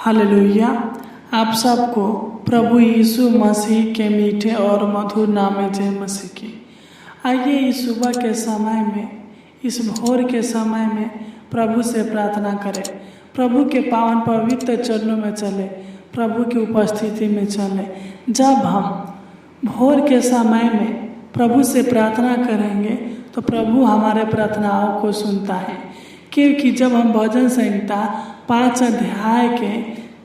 Hallelujah. आप सबको प्रभु यीशु मसीह के मीठे और मधुर नाम में जय मसीह की। आइए इस सुबह के समय में, इस भोर के समय में प्रभु से प्रार्थना करें, प्रभु के पावन पवित्र चरणों में चले, प्रभु की उपस्थिति में चले। जब हम भोर के समय में प्रभु से प्रार्थना करेंगे तो प्रभु हमारे प्रार्थनाओं को सुनता है, क्योंकि जब हम भजन संहिता 5 अध्याय के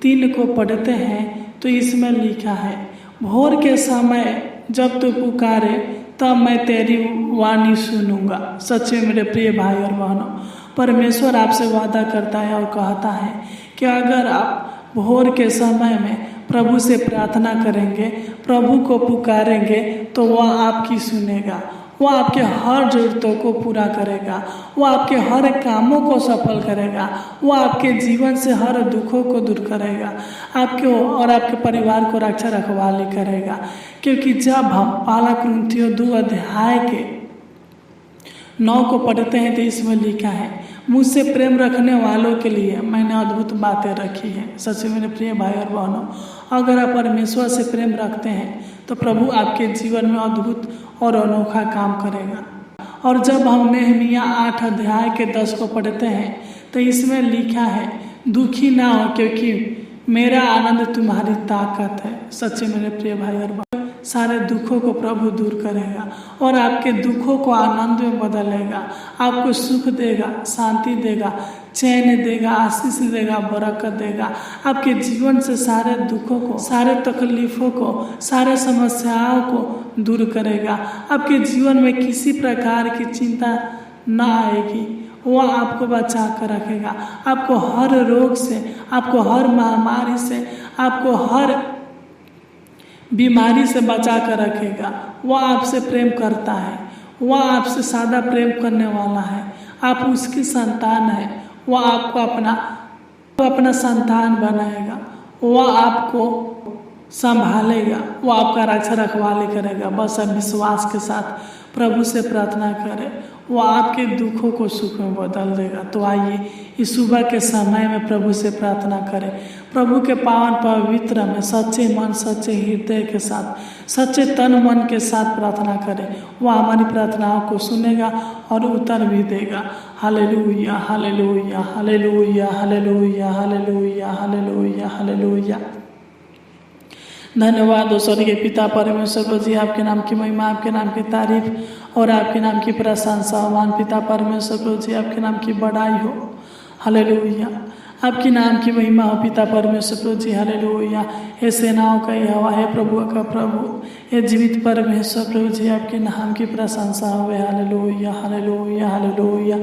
3 को पढ़ते हैं तो इसमें लिखा है, भोर के समय जब तू पुकारे तब मैं तेरी वाणी सुनूंगा। सच्चे मेरे प्रिय भाई और बहनों, परमेश्वर आपसे वादा करता है और कहता है कि अगर आप भोर के समय में प्रभु से प्रार्थना करेंगे, प्रभु को पुकारेंगे तो वह आपकी सुनेगा, वह आपके हर ज़रूरतों को पूरा करेगा, वह आपके हर कामों को सफल करेगा, वह आपके जीवन से हर दुखों को दूर करेगा, आपके और आपके परिवार को रक्षा रखवाली करेगा। क्योंकि जब हम पहला कुरिन्थियों 2 अध्याय के 9 को पढ़ते हैं तो इसमें लिखा है, मुझसे प्रेम रखने वालों के लिए मैंने अद्भुत बातें रखी हैं। सच में मेरे प्रिय भाई और बहनों, अगर आप परमेश्वर से प्रेम रखते हैं तो प्रभु आपके जीवन में अद्भुत और अनोखा काम करेगा। और जब हम नेहमिया 8 अध्याय के 10 को पढ़ते हैं तो इसमें लिखा है, दुखी ना हो क्योंकि मेरा आनंद तुम्हारी ताकत है। सच्चे मेरे प्रिय भाई और बहनों, सारे दुखों को प्रभु दूर करेगा और आपके दुखों को आनंद में बदलेगा, आपको सुख देगा, शांति देगा, चैन देगा, आशीष देगा, बरकत देगा। आपके जीवन से सारे दुखों को, सारे तकलीफों को, सारे समस्याओं को दूर करेगा। आपके जीवन में किसी प्रकार की चिंता ना आएगी, वह आपको बचा कर रखेगा, आपको हर रोग से, आपको हर महामारी से, आपको हर बीमारी से बचा कर रखेगा। वह आपसे प्रेम करता है, वह आपसे सादा प्रेम करने वाला है, आप उसकी संतान है, वह आपको अपना संतान बनाएगा, वह आपको संभालेगा, वह आपका रक्षा रखवाली करेगा। बस आप विश्वास के साथ प्रभु से प्रार्थना करें, वह आपके दुखों को सुख में बदल देगा। तो आइए इस सुबह के समय में प्रभु से प्रार्थना करें, प्रभु के पावन पवित्र में सच्चे मन, सच्चे हृदय के साथ, सच्चे तन मन के साथ प्रार्थना करें। वह हमारी प्रार्थनाओं को सुनेगा और उत्तर भी देगा। Hallelujah, hallelujah, hallelujah, hallelujah, hallelujah, hallelujah, hallelujah. धन्यवाद हो स्वर्गीय पिता परमेश्वर को जी, आपके नाम की महिमा, आपके नाम की तारीफ और आपके नाम की प्रशंसा। महान पिता परमेश्वर को जी, आपके नाम की बड़ाई हो। हालेलुया, आपकी नाम की महिमा हो पिता परमेश्वर प्रभु जी। हालेलुया, हे सेनाओं का यहोवा, है प्रभु का प्रभु, हे जीवित परमेश्वर प्रभु जी, आपके नाम की प्रशंसा हो। Hallelujah, hallelujah, hallelujah,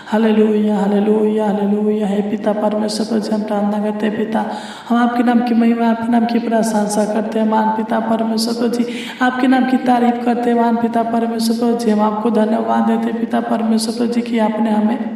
hallelujah, hallelujah, hallelujah. हे पिता परमेश्वर प्रभु जी, हम प्रार्थना करते हैं पिता, हम आपके नाम की महिमा, आपके नाम की प्रशंसा करते हैं। मान पिता परमेश्वर प्रभु जी, आपके नाम की तारीफ करते हैं। मान पिता परमेश्वर प्रभु जी, हम आपको धन्यवाद देते हैं पिता परमेश्वर प्रभु जी कि आपने हमें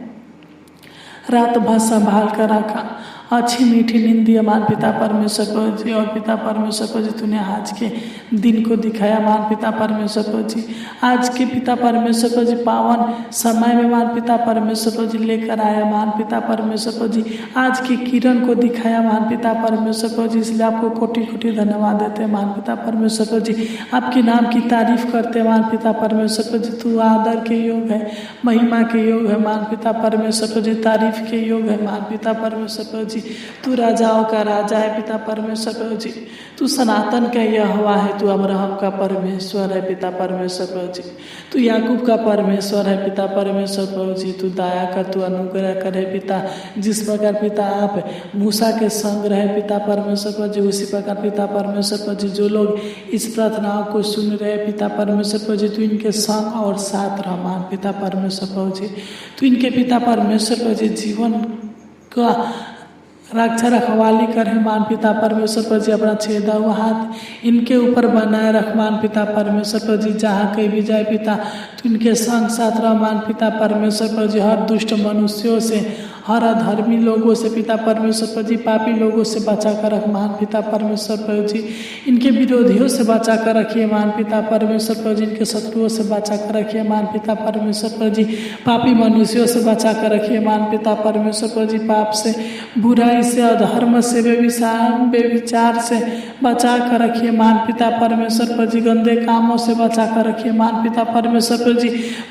रात भर संभाल कर रखा, अच्छी मीठी नींद दिया। मान पिता परमेश्वर प्रभु जी, और पिता परमेश्वर प्रभु जी, तूने आज के दिन को दिखाया। मान पिता परमेश्वर प्रभु जी, आज के पिता परमेश्वर प्रभु जी पावन समय में मान पिता परमेश्वर प्रभु जी लेकर आया। मान पिता परमेश्वर प्रभु जी, आज की किरण को दिखाया। मान पिता परमेश्वर प्रभु जी, इसलिए आपको कोटि कोटि धन्यवाद देते हैं। मान पिता परमेश्वर प्रभु जी, आपके नाम की तारीफ करते हैं। मान पिता परमेश्वर प्रभु जी, तू आदर के योग है, महिमा के योग है। मान पिता परमेश्वर प्रभु जी, तारीफ के योग है। मान पिता परमेश्वर प्रभु जी, तू राजाओं का राजा है पिता परमेश्वर प्रभु जी, तू सनातन का यहोवा है, तू अब्राहम का परमेश्वर है पिता परमेश्वर प्रभु जी, तू याकूब का परमेश्वर है पिता परमेश्वर प्रभु जी, तू दया कर, तू अनुग्रह करे पिता। जिस प्रकार पिता आप मूसा के संग रहे पिता परमेश्वर प्रभु जी, उसी प्रकार पिता परमेश्वर प्रभु जी, जो लोग इस प्रार्थनाओं को सुन रहे पिता परमेश्वर प्रभु जी, तू इनके संग और साथ रह। मान पिता परमेश्वर प्रभु जी, तू इनके पिता परमेश्वर प्रभु जी जीवन का रक्षा रखवाली करे। मान पिता परमेश्वर प्रभु जी, अपना छेदा हुआ हाथ इनके ऊपर बनाए रख। मान पिता परमेश्वर प्रभु जी, जहाँ कहीं भी जाए पिता, तो इनके संग साथ रह। मान पिता परमेश्वर प्रभु जी, हर दुष्ट मनुष्यों से, हर अधर्मी लोगों से पिता परमेश्वर प्रभु जी, पापी लोगों से बचा कर रख महान पिता परमेश्वर प्रभु जी। इनके विरोधियों से बचा कर रखिए महान पिता परमेश्वर प्रभु जी। इनके शत्रुओं से बचा कर रखिए महान पिता परमेश्वर प्रभु जी। पापी मनुष्यों से बचा कर रखिए महान पिता परमेश्वर प्रभु जी। पाप से, बुराई से, अधर्म से, बेविचार से बचा कर रखिए महान पिता परमेश्वर प्रभु जी। गंदे कामों से बचा कर रखिए महान पिता परमेश्वर प्रभु जी।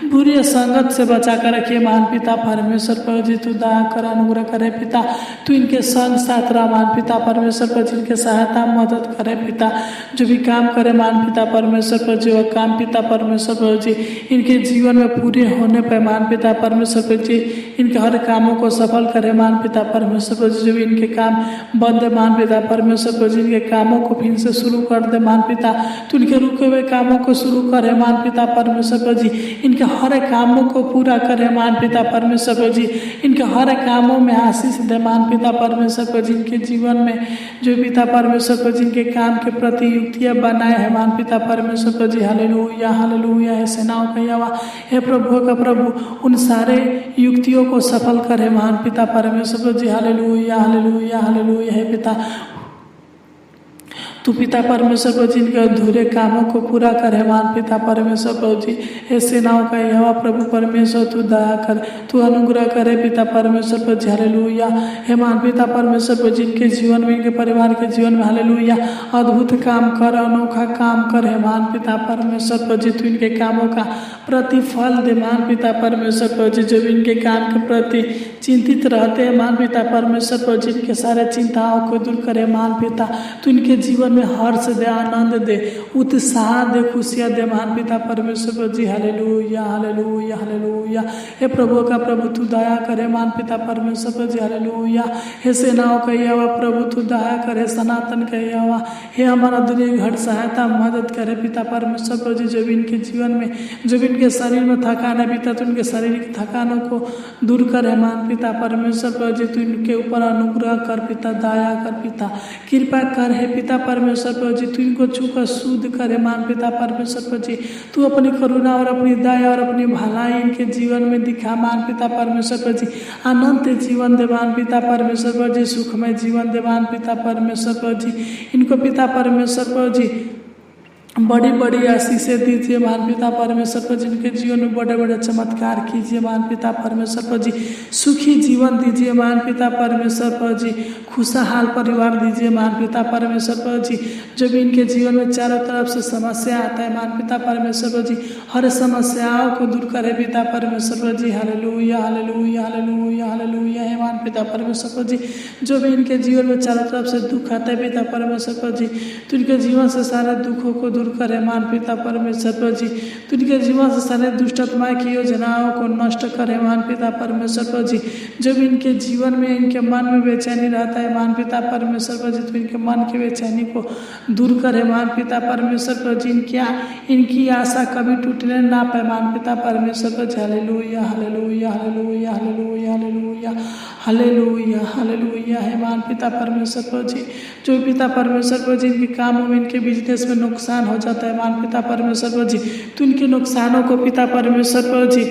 बुरी संगत से बचा कर रखिए महान पिता परमेश्वर प्रभु जी। तू दया कर, अनुग्रह करे पिता। तू इनके संग साथ रहा महान पिता परमेश्वर प्रभु जी। इनके सहायता मदद करे पिता। जो भी काम करे महान पिता परमेश्वर प्रभु जी, वह काम पिता परमेश्वर प्रभु जी इनके जीवन में पूरे होने पर महान पिता परमेश्वर प्रभु जी इनके हर कामों को सफल करे महान पिता परमेश्वर प्रभु जी। जो भी इनके काम बंद है महान पिता परमेश्वर प्रभु जी, इनके कामों को फिर से शुरू कर दे महान पिता। तो इनके रुके हुए कामों को शुरू करे महान पिता परमेश्वर प्रभु जी। इनके हर कामों को पूरा करे महान पिता परमेश्वर प्रभु जी। इनके हर कामों में आशीष दे महान पिता परमेश्वर प्रभु जी। इनके जीवन में जो पिता परमेश्वर प्रभु जी इनके काम के प्रति युक्तियाँ बनाए हैं महान पिता परमेश्वर प्रभु जी। Hallelujah hallelujah. हे सेनाओं का यहोवा, हे प्रभु का प्रभु, उन सारे युक्तियों को सफल करे महान पिता परमेश्वर प्रभु जी। Hallelujah hallelujah hallelujah. हे पिता, तू पिता परमेश्वर प्रभु जी इनके अधूरे कामों को पूरा करे महान पिता परमेश्वर प्रभु जी। हे सेनाओं का यहोवा प्रभु परमेश्वर, तू दया कर, तू अनुग्रह करे पिता परमेश्वर प्रभु जी। हालेलुया। हे महान पिता परमेश्वर प्रभु जी, इनके जीवन में, इनके परिवार के जीवन में हालेलुया अद्भुत काम कर, अनोखा काम कर हे महान पिता परमेश्वर प्रभु जी। तू इनके कामों का प्रतिफल दे महान पिता परमेश्वर प्रभु जी। जो भी इनके काम के प्रति चिंतित रहते हैं महान पिता परमेश्वर प्रभु जी, इनके सारे चिंताओं को दूर करे महान पिता। तू इनके जीवन में हर्ष दे, आनंद दे, उत्साह दे, खुशियाँ दे महान पिता परमेश्वर प्रभु जी। Hallelujah hallelujah hallelujah. हे प्रभु का प्रभु, तू दया करे महान पिता परमेश्वर प्रभु जी। हालेलुया। हे सेनाओं का यहोवा प्रभु, तू दया करे, सनातन का यहोवा, हे हमारा दुनिया घट सहायता मदद करे पिता परमेश्वर प्रभु जी। जो भी इनके जीवन में, जो भी इनके शरीर में थकान है पिता, तो इनके शारीरिक थकानों को दूर करे महान पिता परमेश्वर प्रभु जी। तू इनके ऊपर अनुग्रह कर पिता, दया कर पिता, कृपा कर हे पिता परमेश्वर प्रभु जी। तू इनको छूकर शुद्ध करे महान पिता परमेश्वर प्रभु जी। तू अपनी करुणा और अपनी दया और अपनी भलाई इनके जीवन में दिखा महान पिता परमेश्वर प्रभु जी। अनंत जीवन दे महान पिता परमेश्वर प्रभु जी। सुखमय जीवन दे महान पिता परमेश्वर प्रभु जी। इनको पिता परमेश्वर प्रभु जी बड़ी बड़ी आशीषें दीजिए महान पिता परमेश्वर प्रभु जी। इनके जीवन में बड़े बड़े चमत्कार कीजिए महान पिता परमेश्वर प्रभु जी। सुखी जीवन दीजिए महान पिता परमेश्वर प्रभु जी। खुशहाल परिवार दीजिए महान पिता परमेश्वर प्रभु जी। जो भी इनके जीवन में चारों तरफ से समस्या आता है महान पिता परमेश्वर प्रभु जी, हर समस्याओं को दूर करे पिता परमेश्वर प्रभु जी। Hallelujah hallelujah hallelujah hallelujah. हे महान पिता परमेश्वर प्रभु जी, जो भी इनके जीवन में चारों तरफ से दुख आता है पिता परमेश्वर प्रभु जी, तो इनके जीवन से सारे दुखों को दूर करे महान पिता परमेश्वर प्रभु जी। तो इनके जीवन से सारे दुष्टात्मा की योजनाओं को नष्ट करे महान पिता परमेश्वर प्रभु जी। जो भी इनके जीवन में, इनके मन में बेचैनी रहता है महान पिता परमेश्वर प्रभु जी, तो इनके मन की बेचैनी को दूर करे महान पिता परमेश्वर प्रभु जी। इनकी आशा कभी टूटने ना पाए महान पिता परमेश्वर प्रभु जी। Hallelujah hallelujah hallelujah hallelujah hallelujah hallelujah hallelujah. हे महान पिता परमेश्वर प्रभु जी, जो पिता परमेश्वर प्रभु जी इनके कामों में, इनके बिजनेस में नुकसान हो जाता है महान पिता परमेश्वर प्रभु जी, तो इनके नुकसानों को पिता परमेश्वर प्रभु जी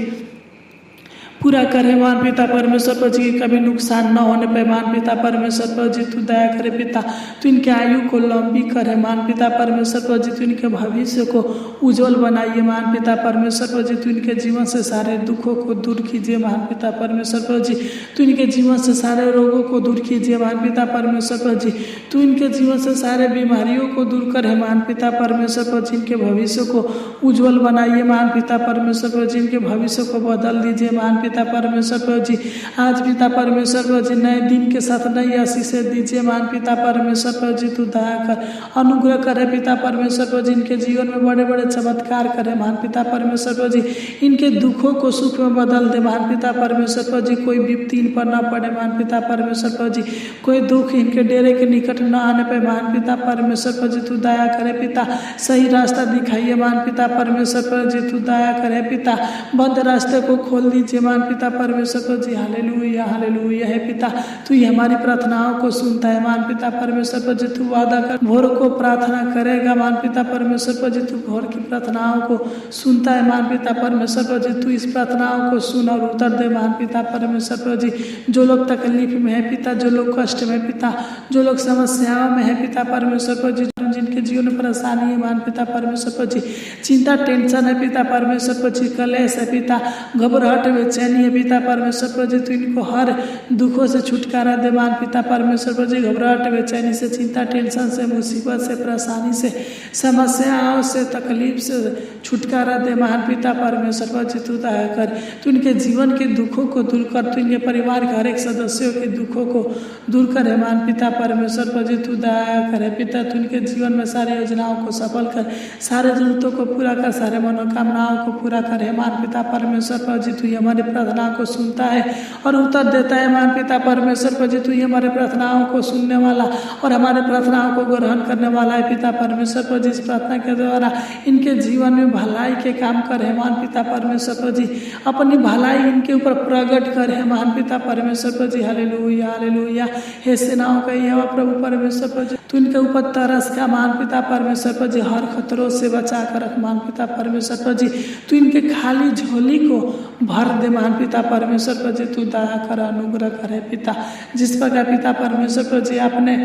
पूरा करे महान पिता परमेश्वर प्रभु जी। कभी नुकसान न होने पे महान पिता परमेश्वर प्रभु जी तू दया करे पिता। तू इनके आयु को लंबी करे महान पिता परमेश्वर प्रभु जी। तू इनके भविष्य को उज्जवल बनाइए महान पिता परमेश्वर प्रभु जी। तू इनके जीवन से सारे दुखों को दूर कीजिए महान पिता परमेश्वर प्रभु जी। तू इनके जीवन से सारे रोगों को दूर कीजिए महान पिता परमेश्वर प्रभु जी। तू इनके जीवन से सारे बीमारियों को दूर करे महान पिता परमेश्वर प्रभु जी। इनके भविष्य को उज्जवल बनाइए महान पिता परमेश्वर प्रभु जी। इनके भविष्य को बदल दीजिए महान पिता परमेश्वर प्रभु जी। आज पिता परमेश्वर प्रभु जी नए दिन के साथ नई आशीषें दीजिए महान पिता परमेश्वर प्रभु जी। तू दया कर, अनुग्रह करे पिता परमेश्वर प्रभु जी। इनके जीवन में बड़े बड़े चमत्कार करे महान पिता परमेश्वर प्रभु जी। इनके दुखों को सुख में बदल दे महान पिता परमेश्वर प्रभु जी। कोई विपत्ति इन पर न पड़े महान पिता परमेश्वर प्रभु जी। कोई दुख इनके डेरे के निकट न आने पे महान पिता परमेश्वर प्रभु जी। तू दया करे पिता, सही रास्ता दिखाइए महान पिता परमेश्वर प्रभु जी। तू दया करे पिता, बंद रास्ते को खोल दीजिए महान मान पिता परमेश्वर पर जी। Hallelujah hallelujah. हे पिता तू ही हमारी प्रार्थनाओं को सुनता है मान पिता परमेश्वर पर जी। तू वादा कर भोर को प्रार्थना करेगा मान पिता परमेश्वर पर जी। तू भोर की प्रार्थनाओं को सुनता है मान पिता परमेश्वर पर जी। तू इस प्रार्थनाओं को सुन और उत्तर दे मान पिता परमेश्वर पर जी। जो लोग तकलीफ में है पिता, जो लोग कष्ट में पिता, जो लोग समस्याओं में है पिता परमेश्वर पर जी, जिनके जीवन में परेशानी है मान पिता परमेश्वर पर जी, चिंता टेंशन है पिता परमेश्वर पर जी, कलेश है पिता, घबराहट बेचैनी है पिता परमेश्वर पर जी। तू इनको हर दुखों से छुटकारा दे मान पिता परमेश्वर पर जी। घबराहट बेचैनी से, चिंता टेंशन से, मुसीबत से, परेशानी से, समस्याओं से, तकलीफ से छुटकारा दे मान पिता परमेश्वर पर जी। तू दया कर, तू इनके जीवन के दुखों को दूर कर, तू इनके परिवार के हर एक सदस्यों के दुखों को दूर करे मान पिता परमेश्वर पर जी। तू दया करे पिता, तू इनके जीवन में सारी योजनाओं को सफल कर, सारे जरूरतों को पूरा कर, सारे मनोकामनाओं को पूरा करे मान पिता परमेश्वर पर जी। तू हमारी प्रार्थना को सुनता है और उत्तर देता है मान पिता परमेश्वर पर जी। तू हमारे प्रार्थनाओं को सुनने वाला और हमारे प्रार्थनाओं को ग्रहण करने वाला है पिता परमेश्वर पर जी। इस प्रार्थना के द्वारा इनके जीवन में भलाई के काम करे मान पिता परमेश्वर पर जी। अपनी भलाई इनके ऊपर प्रकट करे मान पिता परमेश्वर पर जी। Hallelujah hallelujah. हे सेनाओं का यहोवा प्रभु परमेश्वर पर जी, तू इनके ऊपर तरस का मान पिता परमेश्वर पर जी, हर खतरों से बचा कर रख मान पिता परमेश्वर पर जी। तू इनके खाली झोली को भर दे मान पिता परमेश्वर पर जी। तू दया कर, अनुग्रह करे पिता। जिस प्रकार पिता परमेश्वर पर जी आपने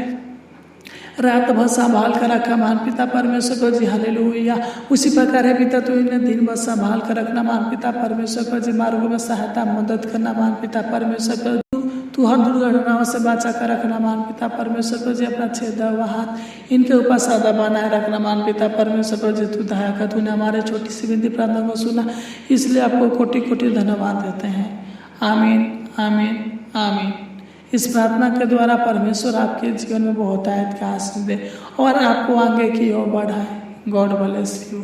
रात भर संभाल कर रखा मान पिता परमेश्वर पर जी। हालेलुया। उसी प्रकार है पिता तू इन्हें दिन भर संभाल कर रखना मान पिता परमेश्वर पर जी। मार्गों में सहायता मदद करना मान पिता परमेश्वर पर। तू हर दुर्घटनाओं से बचा कर रखना मान पिता परमेश्वर पर जी। अपना छेदा हुआ हाथ इनके ऊपर सदा बनाए रखना मान पिता परमेश्वर पर जी। तू दया कर, तूने हमारे छोटी सी विनती प्रार्थना को सुना, इसलिए आपको कोटि कोटि धन्यवाद देते हैं। आमीन आमीन आमीन। इस प्रार्थना के द्वारा परमेश्वर आपके जीवन में बहुत आयत का आशीष दे और आपको आगे की ओर बढ़ाए। God bless you.